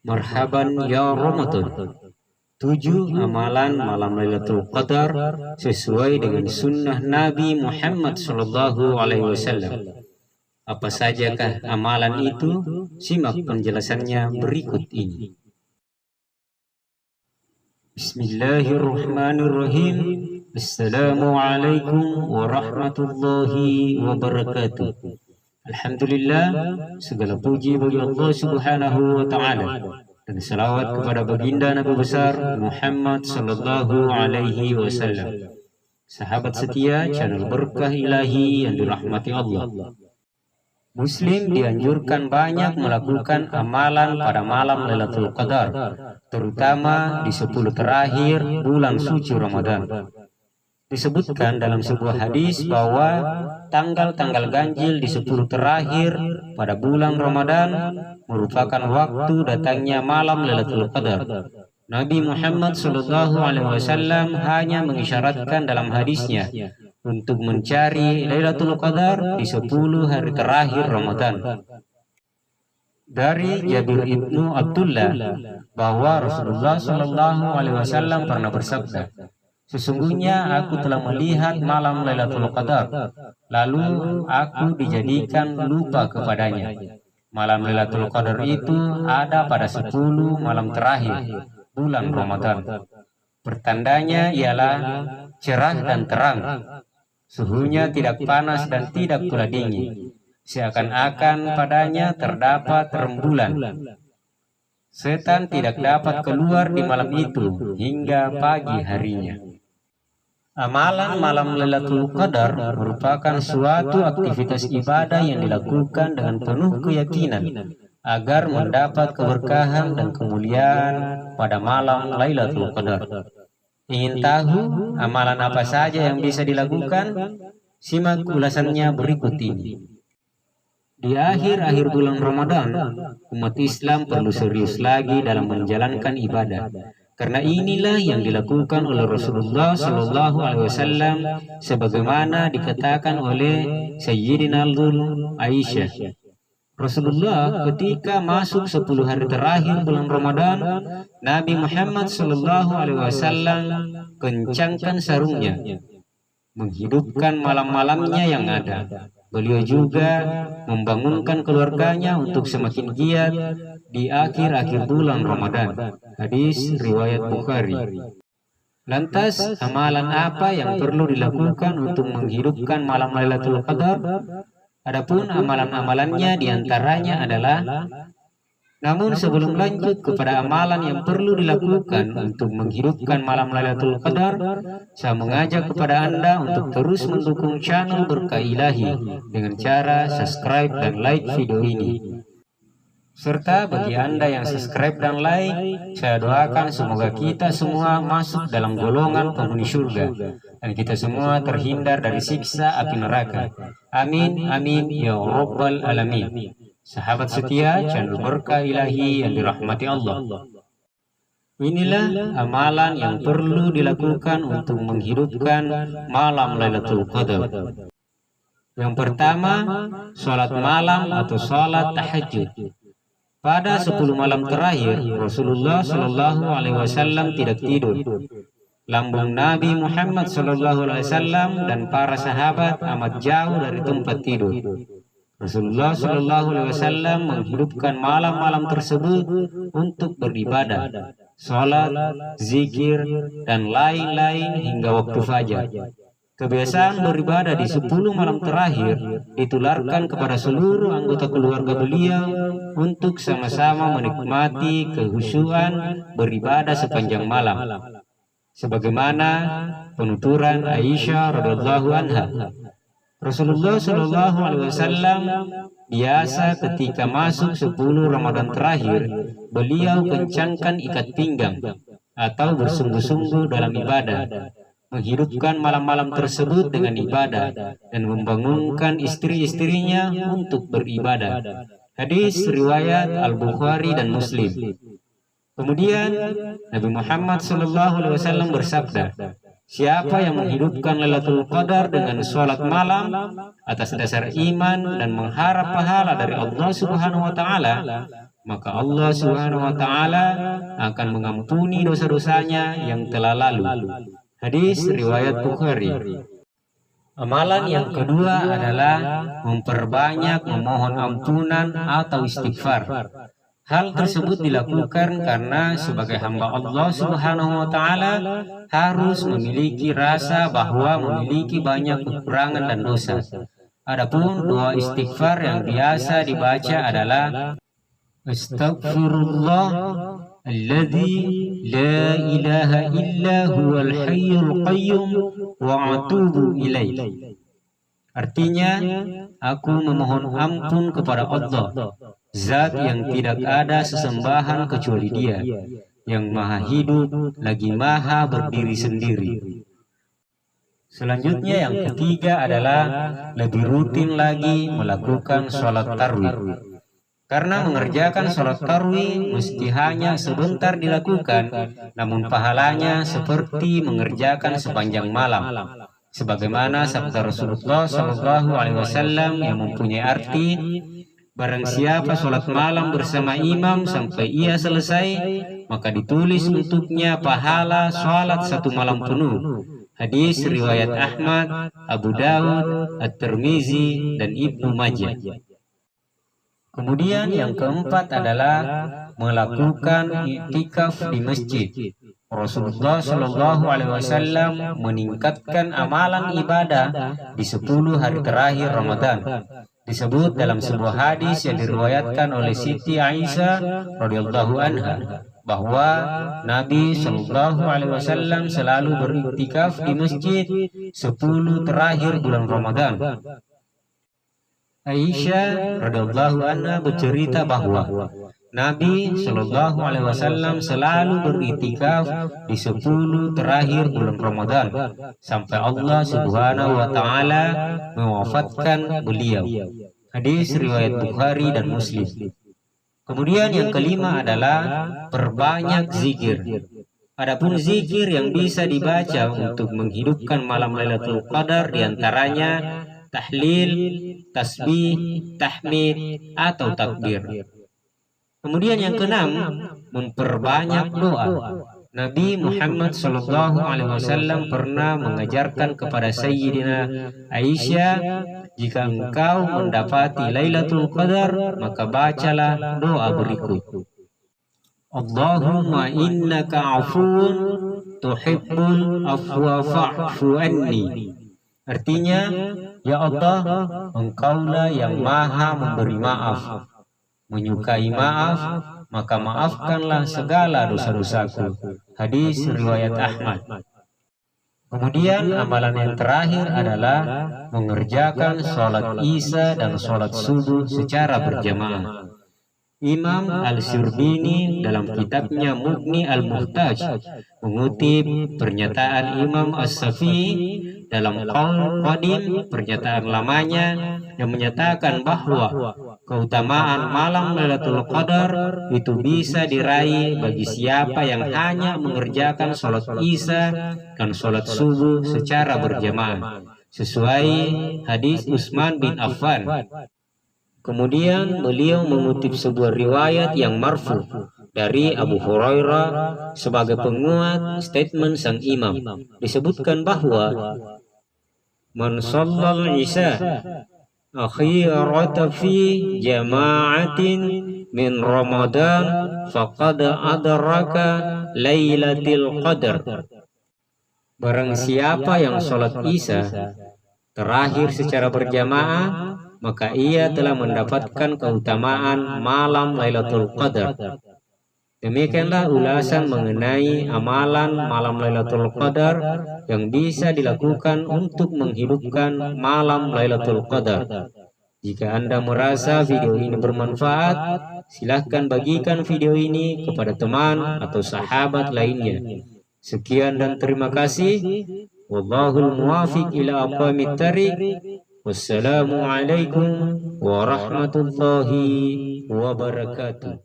Marhaban ya Ramadan. 7 amalan malam Lailatul Qadar sesuai dengan sunnah Nabi Muhammad sallallahu alaihi wasallam. Apa sajakah amalan itu? Simak penjelasannya berikut ini. Bismillahirrahmanirrahim. Assalamualaikum warahmatullahi wabarakatuh. Alhamdulillah, segala puji bagi Allah Subhanahu wa taala, dan salawat kepada baginda Nabi besar Muhammad sallallahu alaihi wasallam. Sahabat setia channel Berkah Ilahi yang dirahmati Allah. Muslim dianjurkan banyak melakukan amalan pada malam Lailatul Qadar, terutama di 10 terakhir bulan suci Ramadan. Disebutkan dalam sebuah hadis bahwa tanggal-tanggal ganjil di 10 terakhir pada bulan Ramadan merupakan waktu datangnya malam Lailatul Qadar. Nabi Muhammad SAW hanya mengisyaratkan dalam hadisnya untuk mencari Lailatul Qadar di 10 hari terakhir Ramadan. Dari Jabir ibnu Abdullah bahwa Rasulullah SAW pernah bersabda, "Sesungguhnya aku telah melihat malam Lailatul Qadar, lalu aku dijadikan lupa kepadanya." Malam Lailatul Qadar itu ada pada 10 malam terakhir bulan Ramadan. Pertandanya ialah cerah dan terang. Suhunya tidak panas dan tidak pula dingin. Seakan-akan padanya terdapat rembulan. Setan tidak dapat keluar di malam itu hingga pagi harinya. Amalan malam Lailatul Qadar merupakan suatu aktivitas ibadah yang dilakukan dengan penuh keyakinan agar mendapat keberkahan dan kemuliaan pada malam Lailatul Qadar. Ingin tahu amalan apa saja yang bisa dilakukan? Simak ulasannya berikut ini. Di akhir-akhir bulan Ramadan, umat Islam perlu serius lagi dalam menjalankan ibadah. Karena inilah yang dilakukan oleh Rasulullah SAW sebagaimana dikatakan oleh Sayyidina Aisyah. Rasulullah ketika masuk 10 hari terakhir bulan Ramadan, Nabi Muhammad SAW kencangkan sarungnya, menghidupkan malam-malamnya yang ada. Beliau juga membangunkan keluarganya untuk semakin giat di akhir-akhir bulan Ramadan. Hadis riwayat Bukhari. Lantas, amalan apa yang perlu dilakukan untuk menghidupkan malam Lailatul Qadar? Adapun amalan-amalannya diantaranya adalah, namun sebelum lanjut kepada amalan yang perlu dilakukan untuk menghidupkan malam Lailatul Qadar, saya mengajak kepada Anda untuk terus mendukung channel Berkah Ilahi dengan cara subscribe dan like video ini. Serta bagi Anda yang subscribe dan like, saya doakan semoga kita semua masuk dalam golongan penghuni surga dan kita semua terhindar dari siksa api neraka. Amin, amin, ya Rabbal Alamin. Sahabat setia channel Berkah Ilahi yang dirahmati Allah. Inilah amalan yang perlu dilakukan untuk menghidupkan malam Lailatul Qadar. Yang pertama, sholat malam atau sholat tahajud. Pada 10 malam terakhir, Rasulullah SAW tidak tidur. Lambung Nabi Muhammad SAW dan para sahabat amat jauh dari tempat tidur. Rasulullah SAW menghidupkan malam-malam tersebut untuk beribadah, sholat, zikir, dan lain-lain hingga waktu fajar. Kebiasaan beribadah di 10 malam terakhir ditularkan kepada seluruh anggota keluarga beliau untuk sama-sama menikmati kehusyuan beribadah sepanjang malam. Sebagaimana penuturan Aisyah radhiyallahu anha, Rasulullah SAW biasa ketika masuk 10 Ramadan terakhir, beliau kencangkan ikat pinggang atau bersungguh-sungguh dalam ibadah, menghidupkan malam-malam tersebut dengan ibadah dan membangunkan istri-istrinya untuk beribadah. Hadis riwayat Al-Bukhari dan Muslim. Kemudian Nabi Muhammad SAW bersabda, "Siapa yang menghidupkan Lailatul Qadar dengan sholat malam atas dasar iman dan mengharap pahala dari Allah Subhanahu wa taala, maka Allah Subhanahu wa taala akan mengampuni dosa-dosanya yang telah lalu. Hadis riwayat Bukhari. Amalan yang kedua adalah memperbanyak memohon ampunan atau istighfar. Hal tersebut dilakukan karena sebagai hamba Allah Subhanahu wa taala harus memiliki rasa bahwa memiliki banyak kekurangan dan dosa. Adapun doa istighfar yang biasa dibaca adalah Astaghfirullah alladzi la ilaha illa huwal hayyul qayyum wa atubu ilaih. Artinya, aku memohon ampun kepada Allah, zat yang tidak ada sesembahan kecuali Dia, yang maha hidup lagi maha berdiri sendiri. Selanjutnya yang ketiga adalah lebih rutin lagi melakukan sholat tarawih. Karena mengerjakan sholat tarawih mesti hanya sebentar dilakukan, namun pahalanya seperti mengerjakan sepanjang malam. Sebagaimana sabda Rasulullah SAW yang mempunyai arti, barang siapa sholat malam bersama imam sampai ia selesai, maka ditulis untuknya pahala sholat satu malam penuh. Hadis riwayat Ahmad, Abu Dawud, At-Tirmizi, dan Ibnu Majah. Kemudian yang keempat adalah melakukan i'tikaf di masjid. Rasulullah Shallallahu Alaihi Wasallam meningkatkan amalan ibadah di 10 hari terakhir Ramadan. Disebut dalam sebuah hadis yang diriwayatkan oleh Siti Aisyah radhiyallahu anha bahwa Nabi Shallallahu Alaihi Wasallam selalu beriktikaf di masjid 10 terakhir bulan Ramadan. Aisyah radhiyallahu anha bercerita bahwa Nabi Shallallahu Alaihi Wasallam selalu beriktikaf di 10 terakhir bulan Ramadan sampai Allah Subhanahu Wa Taala mewafatkan beliau. Hadis riwayat Bukhari dan Muslim. Kemudian yang kelima adalah perbanyak zikir. Adapun zikir yang bisa dibaca untuk menghidupkan malam Lailatul Qadar diantaranya tahlil, tasbih, tahmid, atau takbir. Kemudian yang keenam, memperbanyak doa. Nabi Muhammad SAW pernah mengajarkan kepada Sayyidina Aisyah, jika engkau mendapati Lailatul Qadar, maka bacalah doa berikut. Allahumma innaka afuun tuhibbul afwa fa'fu anni. Artinya, ya Allah, engkaulah yang maha memberi maaf, menyukai maaf, maka maafkanlah segala dosa-dosaku. Hadis riwayat Ahmad. Kemudian amalan yang terakhir adalah mengerjakan sholat isya dan sholat subuh secara berjamaah. Imam Al-Syurbini dalam kitabnya Mughni Al-Muhtaj mengutip pernyataan Imam As-Safi dalam Qaul Qadim, pernyataan lamanya, yang menyatakan bahwa keutamaan malam Lailatul Qadar itu bisa diraih bagi siapa yang hanya mengerjakan sholat isya dan sholat subuh secara berjamaah, sesuai hadis Utsman bin Affan. Kemudian beliau mengutip sebuah riwayat yang marfu dari Abu Hurairah sebagai penguat statement sang imam. Disebutkan bahwa man shallal isya akhirata fi jama'atin min Ramadan faqad adraka Lailatul Qadar. Barang siapa yang sholat isya terakhir secara berjamaah, maka ia telah mendapatkan keutamaan malam Lailatul Qadar. Demikianlah ulasan mengenai amalan malam Lailatul Qadar yang bisa dilakukan untuk menghidupkan malam Lailatul Qadar. Jika Anda merasa video ini bermanfaat, silahkan bagikan video ini kepada teman atau sahabat lainnya. Sekian dan terima kasih. Wallahul muwafiq ila aqwamit thariq. Wassalamualaikum warahmatullahi wabarakatuh.